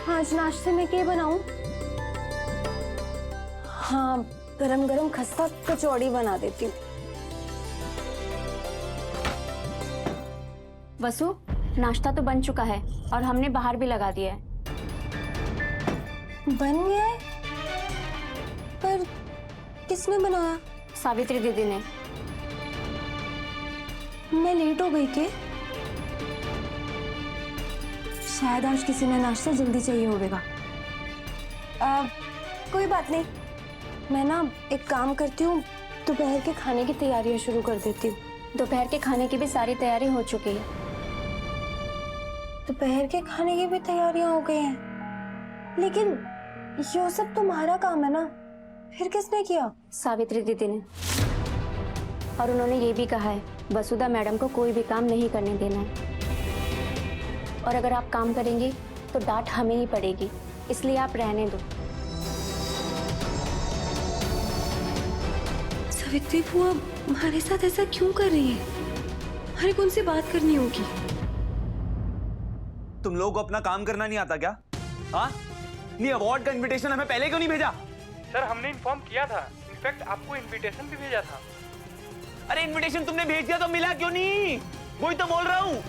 आज नाश्ते में क्या बनाऊं? हाँ, गरम गरम खस्ता कचौड़ी बना देती हूँ। वसु, नाश्ता तो बन चुका है और हमने बाहर भी लगा दिया है। बन गया है? पर किसने बनाया? सावित्री दीदी ने। मैं लेट हो गई क्या? शायद आज किसी ने नाश्ता जल्दी चाहिए होगा। कोई बात नहीं, मैं ना एक काम करती हूँ, दोपहर के खाने की तैयारियां शुरू कर देती हूँ। दोपहर के खाने की भी सारी तैयारी हो चुकी है। दोपहर के खाने की भी तैयारियां हो गई हैं, लेकिन ये सब तुम्हारा काम है ना, फिर किसने किया? सावित्री दीदी ने। और उन्होंने ये भी कहा है वसुधा मैडम को कोई भी काम नहीं करने देना है, और अगर आप काम करेंगे तो डांट हमें ही पड़ेगी, इसलिए आप रहने दो। सावित्री बुआ हमारे साथ ऐसा क्यों कर रही है? हमें कौन सी बात करनी होगी? तुम लोगों को अपना काम करना नहीं आता क्या? हाँ, ये अवार्ड का इनविटेशन हमें पहले क्यों नहीं भेजा? सर हमने इन्फॉर्म किया था, इनफैक्ट आपको इनविटेशन भी भेजा था। अरे इनविटेशन तुमने भेज दिया तो मिला क्यों नहीं? वही तो बोल रहा हूँ।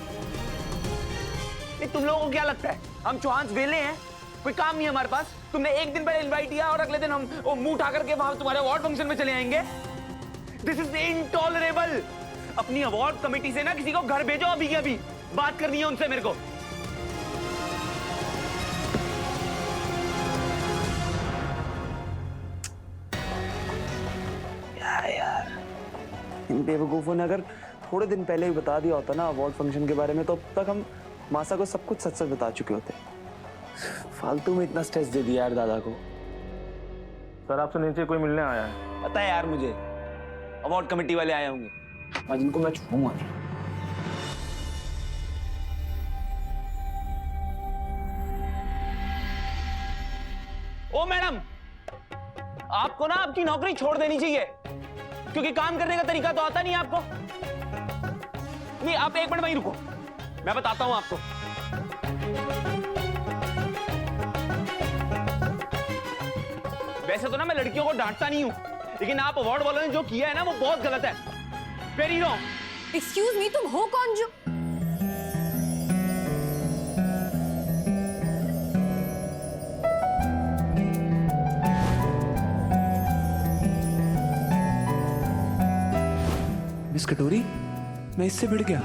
तुम लोगों को क्या लगता है हम चौहान वेले हैं? कोई काम नहीं है हमारे पास? तुमने एक दिन पहले इनवाइट किया और अगले दिन हम मुंह उठा करके वहां तुम्हारे अवार्ड फंक्शन में चले आएंगे? This is intolerable. अपनी अवार्ड कमेटी से ना किसी को घर भेजो अभी के अभी, बात करनी है उनसे मेरे को। यार इन बेवकूफों ने अगर थोड़े दिन पहले ही बता दिया होता ना अवार्ड फंक्शन के बारे में, तो अब तक हम मासा को सब कुछ सच सच बता चुके होते। फालतू में इतना स्ट्रेस दे दिया यार दादा को। सर आपसे नीचे कोई मिलने आया है। पता है यार मुझे, अवार्ड कमेटी वाले आए होंगे, आज इनको मैं छूऊंगा। ओ मैडम, आपको ना आपकी नौकरी छोड़ देनी चाहिए, क्योंकि काम करने का तरीका तो आता नहीं आपको। नहीं, आप एक मिनट वहीं रुको, मैं बताता हूं आपको। वैसे तो ना मैं लड़कियों को डांटता नहीं हूं, लेकिन आप अवार्ड वालों ने जो किया है ना वो बहुत गलत है। Very wrong. एक्सक्यूज मी, तुम हो कौन जो? मिस कटोरी, मैं इससे भिड़ गया।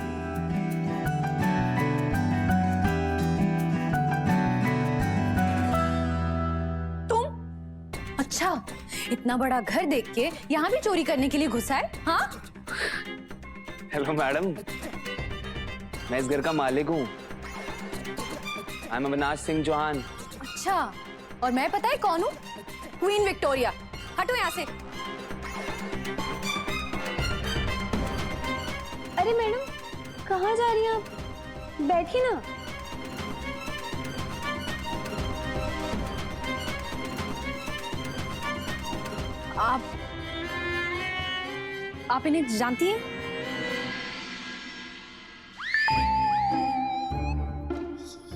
तुम? अच्छा, इतना बड़ा घर देख के यहाँ भी चोरी करने के लिए घुसा है? हाँ? हेलो मैडम, मैं इस घर का मालिक हूँ। I am Avinash Singh Chauhan. अच्छा, और मैं पता है कौन हूँ? Queen Victoria. हटो यहाँ से। अरे मैडम, कहाँ जा रही हैं आप? बैठिए ना। आप इन्हें जानती हैं?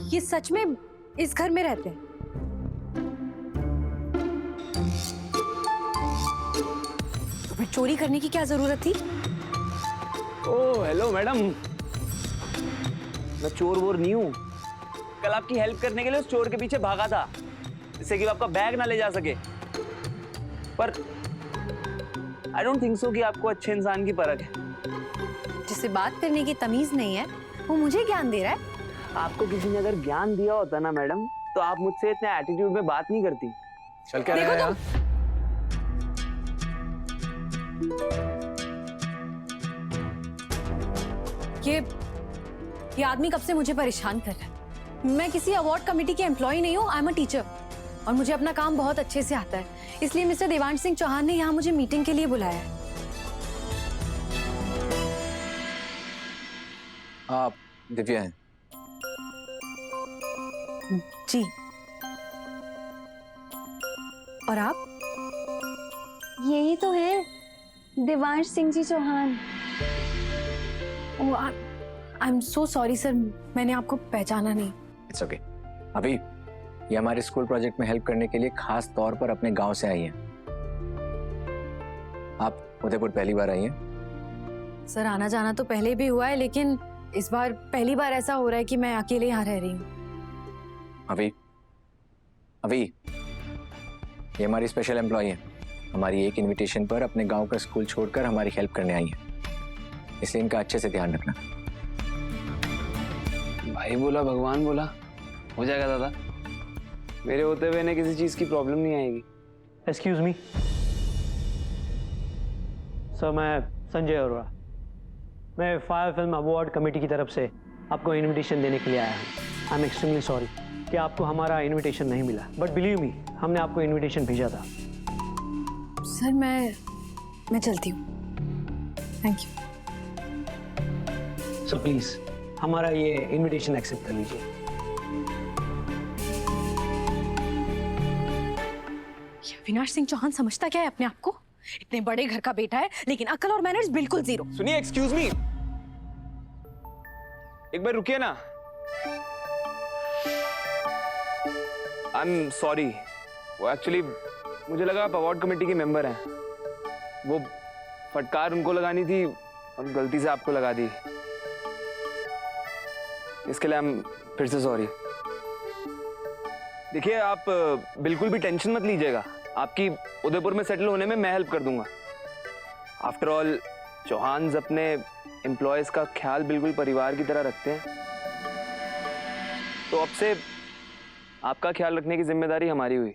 ये सच में इस घर में रहते हैं? तो फिर चोरी करने की क्या जरूरत थी? ओह हेलो मैडम, मैं चोर वोर नहीं हूँ। कल आपकी हेल्प करने के लिए उस चोर के पीछे भागा था, जिससे कि वो आपका बैग ना ले जा सके। पर आई डोंट थिंक सो कि आपको अच्छे इंसान की परख है। जिसे बात करने की तमीज नहीं है, वो मुझे ज्ञान दे रहा है। आपको किसी ने अगर ज्ञान दिया होता ना मैडम, तो आप मुझसे इतने एटीट्यूड में बात नहीं करती। चल क्या देखो रहा है? ये आदमी कब से मुझे परेशान कर रहा है। मैं किसी अवार्ड कमेटी की एम्प्लॉय नहीं हूँ, आई एम अ टीचर, और मुझे अपना काम बहुत अच्छे से आता है। इसलिए मिस्टर देवांश सिंह चौहान ने यहाँ मुझे मीटिंग के लिए बुलाया है। आप दिव्या हैं? जी। और आप? यही तो है Devansh Singh ji Chauhan. I am so sorry sir, मैंने आपको पहचाना नहीं। It's okay. अभी ये हमारे स्कूल प्रोजेक्ट में हेल्प करने के लिए खास तौर पर अपने गांव से आई हैं। आप उदयपुर पहली बार आई हैं? सर आना जाना तो पहले भी हुआ है, लेकिन इस बार पहली बार ऐसा हो रहा है कि मैं अकेले यहाँ रह रही हूँ। अभी अभी ये हमारी स्पेशल एम्प्लॉय है। हमारी एक इनविटेशन पर अपने गांव का स्कूल छोड़कर हमारी हेल्प करने आई है, इसलिए इनका अच्छे से ध्यान रखना। भाई बोला भगवान बोला, हो जाएगा दादा। मेरे होते हुए इन्हें किसी चीज की प्रॉब्लम नहीं आएगी। एक्सक्यूज मी सर, मैं संजय अरोड़ा, मैं फायर फिल्म अवार्ड कमेटी की तरफ से आपको इनविटेशन देने के लिए आया हूँ। आई एम एक्सट्रीमली सॉरी कि आपको हमारा इनविटेशन नहीं मिला, बट बिलीव मी, हमने आपको इनविटेशन भेजा था। सर मैं चलती हूँ, थैंक यू। सो प्लीज हमारा ये इनविटेशन एक्सेप्ट कर लीजिए। ये अविनाश सिंह चौहान समझता क्या है अपने आप को? इतने बड़े घर का बेटा है, लेकिन अकल और मैनर्स बिल्कुल जीरो। सुनिए, एक्सक्यूज मी, एक बार रुकिए ना। आई एम सॉरी, वो एक्चुअली मुझे लगा आप अवार्ड कमेटी के मेंबर हैं। वो फटकार उनको लगानी थी और गलती से आपको लगा दी, इसके लिए हम फिर से सॉरी। देखिए, आप बिल्कुल भी टेंशन मत लीजिएगा, आपकी उदयपुर में सेटल होने में मैं हेल्प कर दूंगा। आफ्टर ऑल चौहान्स अपने एम्प्लॉयज का ख्याल बिल्कुल परिवार की तरह रखते हैं, तो अब से आपका ख्याल रखने की जिम्मेदारी हमारी हुई।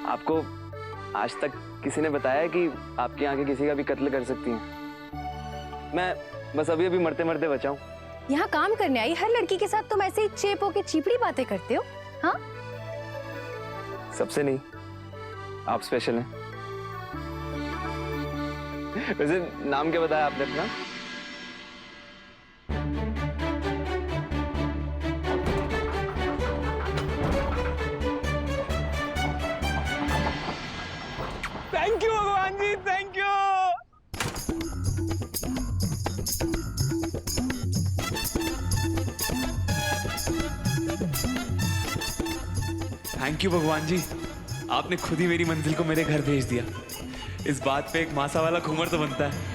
आपको आज तक किसी ने बताया कि आपकी आंखें किसी का भी कत्ल कर सकती हैं? मैं बस अभी अभी मरते मरते बचा हूं। यहाँ काम करने आई हर लड़की के साथ तुम ऐसे ही चेप होके चीपड़ी बातें करते हो? हाँ, सबसे नहीं, आप स्पेशल हैं। वैसे नाम क्या बताया आपने अपना? थैंक यू भगवान जी, थैंक यू। थैंक यू भगवान जी, आपने खुद ही मेरी मंजिल को मेरे घर भेज दिया। इस बात पे एक मासा वाला घूमर तो बनता है।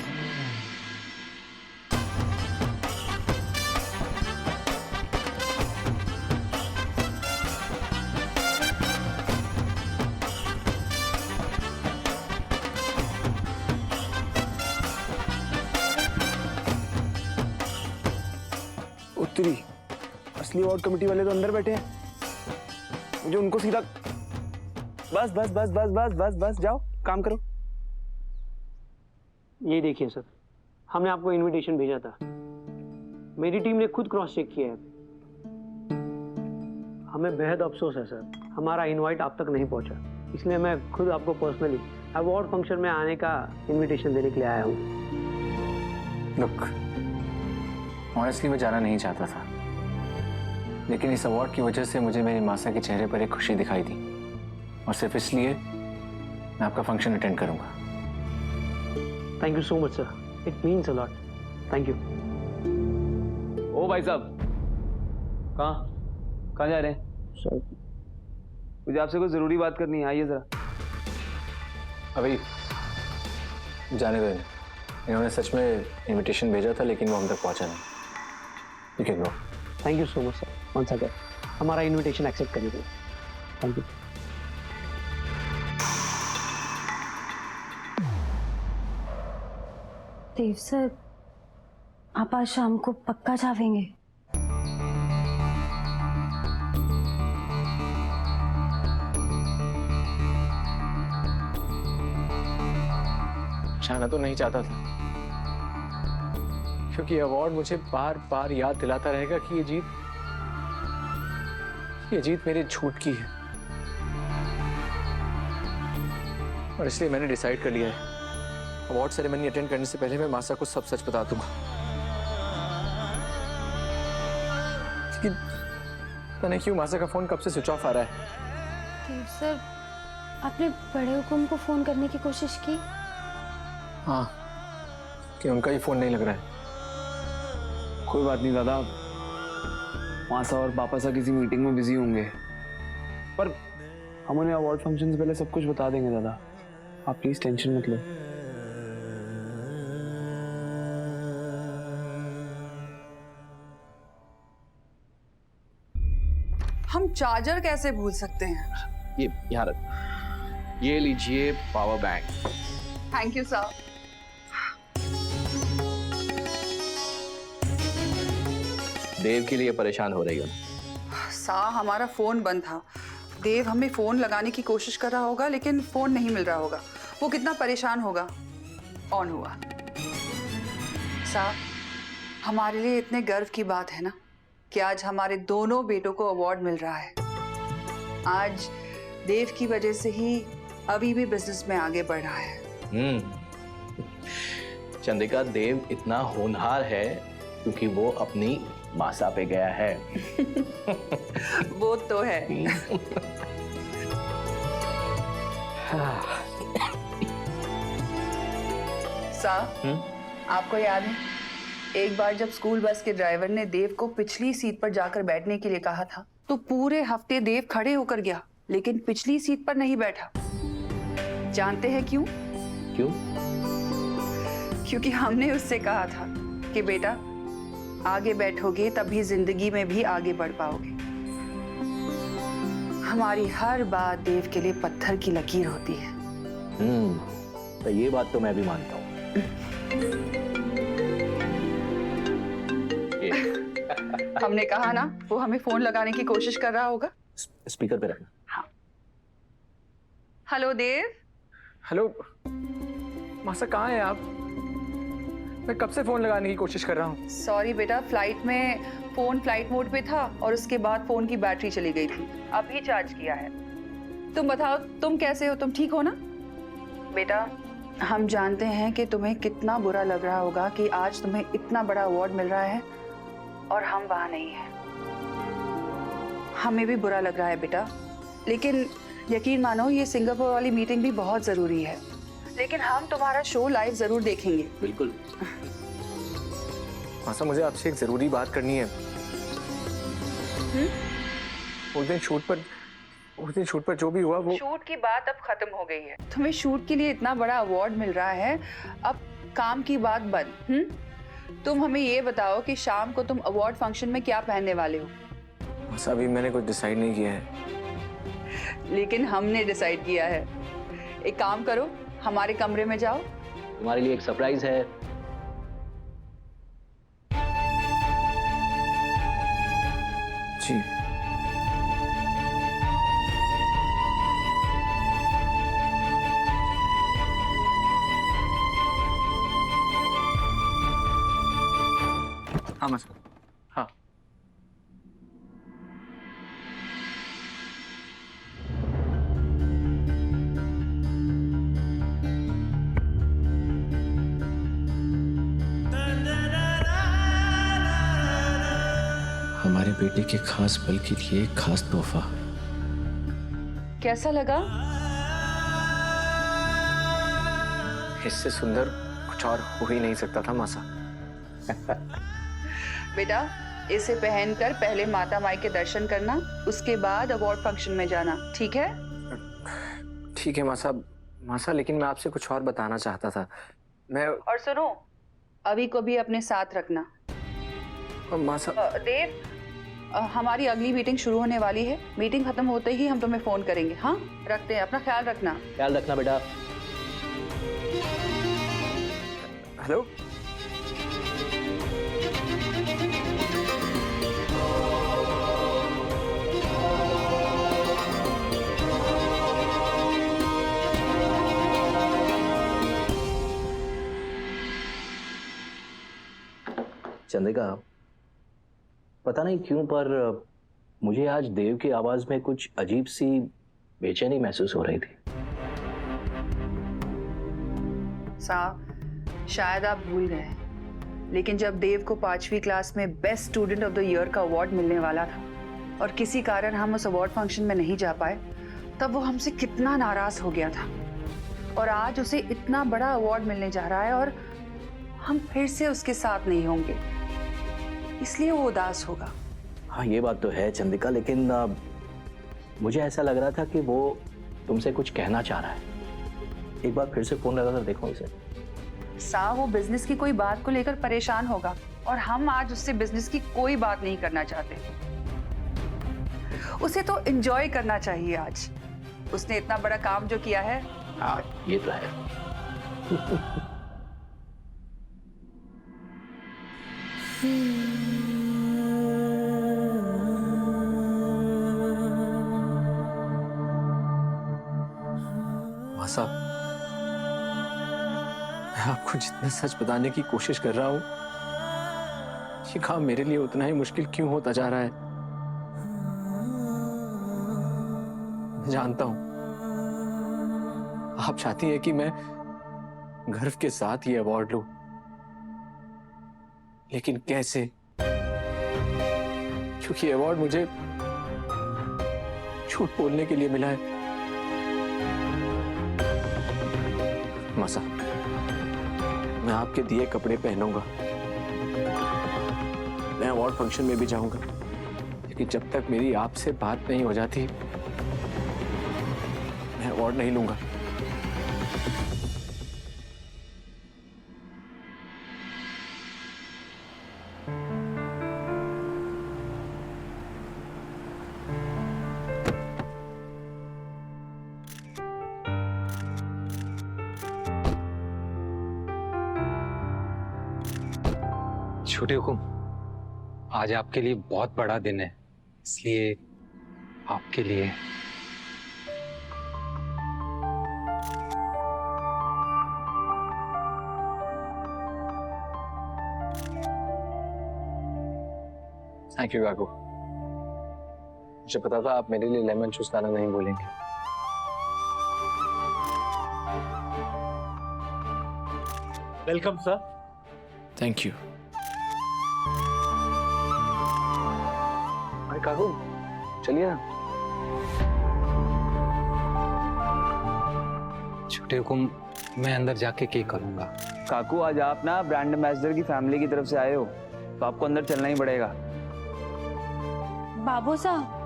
उत्तरी असली अवार्ड कमेटी वाले तो अंदर बैठे हैं, मुझे उनको सीधा बस बस बस बस बस बस बस जाओ काम करो। ये देखिए सर, हमने आपको इनविटेशन भेजा था, मेरी टीम ने खुद क्रॉस चेक किया है। हमें बेहद अफसोस है सर, हमारा इनवाइट आप तक नहीं पहुंचा, इसलिए मैं खुद आपको पर्सनली अवार्ड फंक्शन में आने का इनविटेशन देने के लिए आया हूँ। लुक, ऑनेस्टली मैं जाना नहीं चाहता था, लेकिन इस अवार्ड की वजह से मुझे मेरी मासा के चेहरे पर एक खुशी दिखाई दी, और सिर्फ इसलिए मैं आपका फंक्शन अटेंड करूंगा। Thank you so much sir, it means a lot. Thank you. ओ भाई साहब, कहाँ जा रहे हैं? सर मुझे आपसे कोई जरूरी बात करनी है, आइए जरा। अभी जाने दो इन्हें, इन्होंने सच में इनविटेशन भेजा था लेकिन वो हम तक पहुंचा नहीं। You can go. Thank you so much sir, once again हमारा इनविटेशन एक्सेप्ट करने के लिए थैंक यू। देव सर, आप आज शाम को पक्का जावेंगे? जाना तो नहीं चाहता था, क्योंकि अवार्ड मुझे बार बार याद दिलाता रहेगा कि ये जीत मेरे झूठ की है, और इसलिए मैंने डिसाइड कर लिया है अवार्ड सेरेमनी अटेंड करने से पहले मैं मासा को सब सच बता दूंगा। लेकिन पता नहीं क्यों मासा का फोन कब से स्विच ऑफ आ रहा है। सर आपने बड़े हुकुम को फोन करने की कोशिश की? हाँ, कि उनका ही फोन नहीं लग रहा है। कोई बात नहीं दादा, मासा और पापा सा किसी मीटिंग में बिजी होंगे, पर हम उन्हें अवार्ड फंक्शन से पहले सब कुछ बता देंगे दादा, आप प्लीज टेंशन मत लो। हम चार्जर कैसे भूल सकते हैं? ये यहाँ रख, ये लीजिए power bank. Thank you sir. Dev के लिए परेशान हो रही हो? हमारा फोन बंद था। देव हमें फोन लगाने की कोशिश कर रहा होगा लेकिन फोन नहीं मिल रहा होगा। वो कितना परेशान होगा। ऑन हुआ। हमारे लिए इतने गर्व की बात है ना कि आज हमारे दोनों बेटों को अवार्ड मिल रहा है। आज देव की वजह से ही अभी भी बिजनेस में आगे बढ़ रहा है। चंद्रिका, देव इतना होनहार है क्योंकि वो अपनी मासा पे गया है। वो तो है। आपको याद है एक बार जब स्कूल बस के ड्राइवर ने देव को पिछली सीट पर जाकर बैठने के लिए कहा था तो पूरे हफ्ते देव खड़े होकर गया लेकिन पिछली सीट पर नहीं बैठा। जानते हैं क्यों? क्यों? क्योंकि हमने उससे कहा था कि बेटा आगे बैठोगे तभी जिंदगी में भी आगे बढ़ पाओगे। हमारी हर बात देव के लिए पत्थर की लकीर होती है। तो ये बात तो मैं भी मानता हूँ। हमने कहा ना वो हमें फोन लगाने की कोशिश कर रहा होगा। स्पीकर पे रखना। हाँ। हेलो देव। हेलो मासा, कहाँ हैं आप? मैं कब से फोन लगाने की कोशिश कर रहा हूँ। सॉरी बेटा, फ्लाइट में फोन फ्लाइट मोड पे था और उसके बाद फोन की बैटरी चली गई थी। अभी चार्ज किया है। तुम बताओ तुम कैसे हो? तुम ठीक हो ना? बेटा हम जानते हैं कि तुम्हें कितना बुरा लग रहा होगा कि आज तुम्हें इतना बड़ा अवार्ड मिल रहा है और हम वहां नहीं हैं। हमें भी बुरा लग रहा है बेटा, लेकिन यकीन मानो ये सिंगापुर वाली मीटिंग भी बहुत जरूरी है। लेकिन हम तुम्हारा शो लाइव जरूर देखेंगे। बिल्कुल। मासा, मुझे आपसे एक जरूरी बात करनी है। उस दिन शूट पर जो भी हुआ वो शूट की बात अब खत्म हो गई है। तुम्हें शूट के लिए इतना बड़ा अवार्ड मिल रहा है, अब काम की बात बंद। तुम हमें ये बताओ कि शाम को तुम अवार्ड फंक्शन में क्या पहनने वाले हो? मासा, अभी मैंने कुछ डिसाइड नहीं किया है। लेकिन हमने डिसाइड किया है। एक काम करो, हमारे कमरे में जाओ। तुम्हारे लिए एक सरप्राइज है। जी। हाँ मासा, हाँ। हमारे बेटे के खास पल के लिए एक खास तोहफा। कैसा लगा? इससे सुंदर कुछ और हो ही नहीं सकता था मासा। बेटा इसे पहनकर पहले माता माई के दर्शन करना, उसके बाद अवार्ड फंक्शन में जाना, ठीक है? ठीक है मासा, लेकिन मैं आपसे कुछ और बताना चाहता था। और सुनो, अभी को भी अपने साथ रखना। मासा। देव, हमारी अगली मीटिंग शुरू होने वाली है। मीटिंग खत्म होते ही हम तुम्हें फोन करेंगे। हाँ, रखते हैं। अपना ख्याल रखना। ख्याल रखना बेटा। हेलो। चंद्रिका, पता नहीं क्यों पर मुझे आज देव की आवाज में कुछ अजीब सी बेचैनी महसूस हो रही थी। शायद आप भूल गए, लेकिन जब देव को 5वीं क्लास में best student of the year का अवार्ड मिलने वाला था और किसी कारण हम उस अवार्ड फंक्शन में नहीं जा पाए, तब वो हमसे कितना नाराज हो गया था, और आज उसे इतना बड़ा अवार्ड मिलने जा रहा है और हम फिर से उसके साथ नहीं होंगे, इसलिए वो उदास होगा। हाँ ये बात तो है चंद्रिका, लेकिन मुझे ऐसा लग रहा था कि वो तुमसे कुछ कहना चाह रहा है। एक बार फिर से फोन लगा कर देखो इसे। वो बिजनेस की कोई बात को लेकर परेशान होगा और हम आज उससे बिजनेस की कोई बात नहीं करना चाहते। उसे तो एंजॉय करना चाहिए। आज उसने इतना बड़ा काम जो किया है। हाँ ये तो है। मासा, मैं आपको जितना सच बताने की कोशिश कर रहा हूं, ये काम मेरे लिए उतना ही मुश्किल क्यों होता जा रहा है? मैं जानता हूं आप चाहती हैं कि मैं गर्व के साथ ये अवार्ड लूं, लेकिन कैसे? क्योंकि ये अवार्ड मुझे झूठ बोलने के लिए मिला है। मासा, मैं आपके दिए कपड़े पहनूंगा, मैं अवार्ड फंक्शन में भी जाऊंगा, लेकिन जब तक मेरी आपसे बात नहीं हो जाती मैं अवार्ड नहीं लूंगा। छोटे हुकुम, आज आपके लिए बहुत बड़ा दिन है, इसलिए आपके लिए थैंक यू काकू। मुझे पता था आप मेरे लिए लेमन जूस लाना नहीं बोलेंगे। Welcome sir. Thank you. अरे काकू चलिए ना। छोटे हुकुम, मैं अंदर जाके क्या करूंगा? काकू आज आप ना ब्रांड एम्बेसडर की फैमिली की तरफ से आए हो, तो आपको अंदर चलना ही पड़ेगा। बाबू साहब,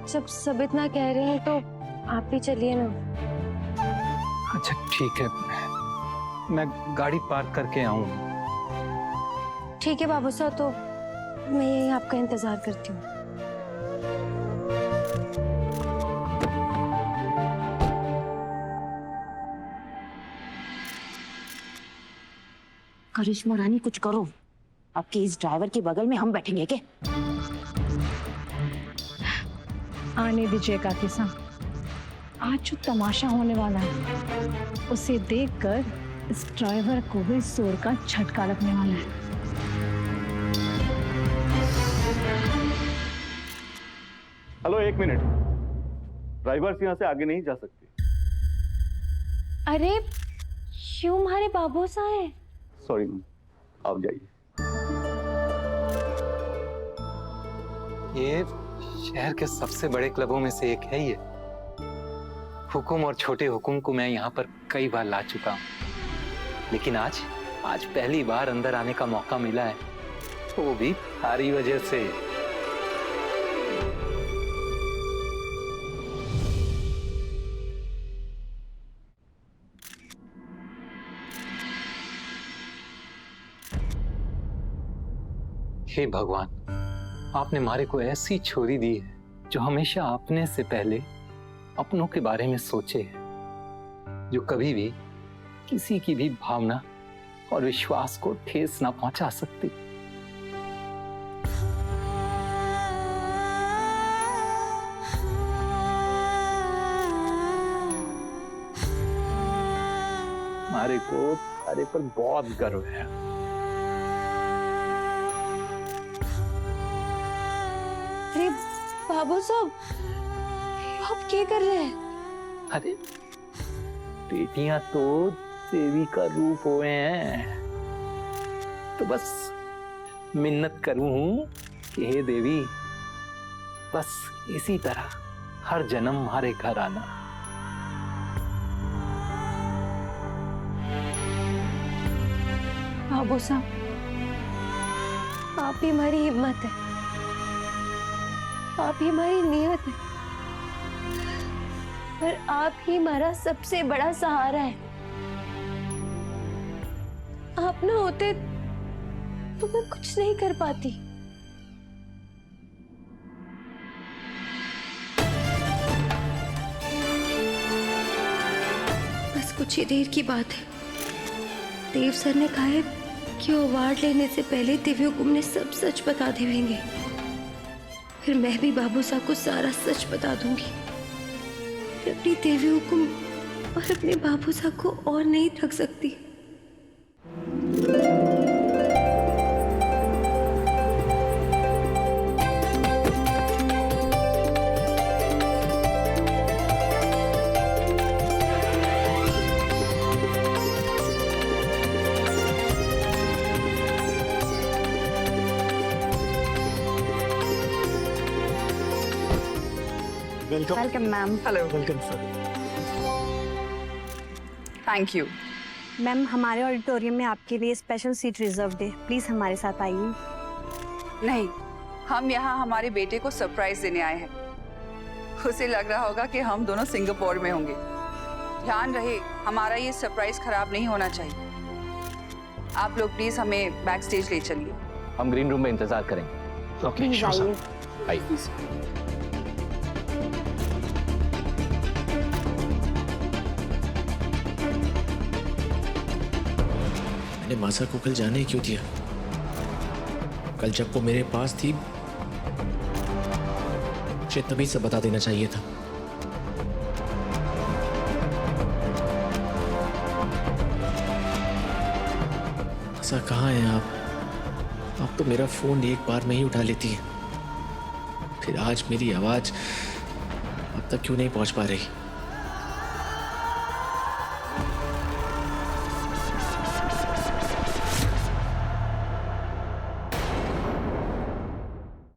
जब सब इतना कह रहे हैं तो आप भी चलिए ना। अच्छा ठीक है, मैं गाड़ी पार्क करके आऊं। ठीक है बाबू साहब, तो मैं यही आपका इंतजार करती हूँ। करिश्मा रानी कुछ करो, आपके इस ड्राइवर के बगल में हम बैठेंगे क्या? आने दीजिए काकी साहब, आज जो तमाशा होने वाला है उसे देखकर इस ड्राइवर को भी जोर का झटका लगने वाला है। हेलो, एक मिनट। ड्राइवर्स यहाँ से आगे नहीं जा सकते। अरे क्यों हमारे बाबू साहब हैं? सॉरी मैम, आप जाइए। ये शहर के सबसे बड़े क्लबों में से एक है ये। हुकुम और छोटे हुकुम को मैं यहाँ पर कई बार ला चुका हूँ, लेकिन आज पहली बार अंदर आने का मौका मिला है, वो भी तुम्हारी वजह से। हे भगवान, आपने मारे को ऐसी छोरी दी है जो हमेशा अपने से पहले अपनों के बारे में सोचे, जो कभी भी किसी की भी भावना और विश्वास को ठेस ना पहुंचा सकती। मारे को तारे पर बहुत गर्व है। अरे बाबू साहब, आप क्या कर रहे हैं? अरे बेटियां तो देवी का रूप हुए हैं, तो बस मिन्नत करूं कि हे देवी, बस इसी तरह हर जन्म हमारे घर आना। बाबू साहब, आप ही हमारी हिम्मत है, आप ही हमारी नियत है, और आप ही हमारा सबसे बड़ा सहारा है। आप ना होते तो मैं कुछ नहीं कर पाती। बस कुछ ही देर की बात है, देव सर ने कहा है कि अवार्ड लेने से पहले दिव्य हुकुम ने सब सच बता देंगे। फिर मैं भी बाबू साहब को सारा सच बता दूंगी। फिर अपनी दिव्य हुकुम और अपने बाबू साहब को और नहीं रख सकती। Welcome ma'am. Hello. Welcome sir. Thank you. Ma'am, हमारे ऑडिटोरियम में आपके लिए स्पेशल सीट रिजर्व्ड है, प्लीज हमारे साथ आइए। नहीं, हम यहाँ हमारे बेटे को सरप्राइज देने आए हैं। उसे लग रहा होगा कि हम दोनों सिंगापुर में होंगे। ध्यान रहे, हमारा ये सरप्राइज खराब नहीं होना चाहिए। आप लोग प्लीज हमें बैक स्टेज ले चलिए। हम ग्रीन रूम में इंतजार करेंगे। ओके, आइए। मैंने मासा को कल जाने क्यों दिया? कल जब वो मेरे पास थी मुझे तभी से बता देना चाहिए था। मासा कहाँ हैं आप? आप तो मेरा फोन एक बार में ही उठा लेती है, फिर आज मेरी आवाज अब तक क्यों नहीं पहुंच पा रही?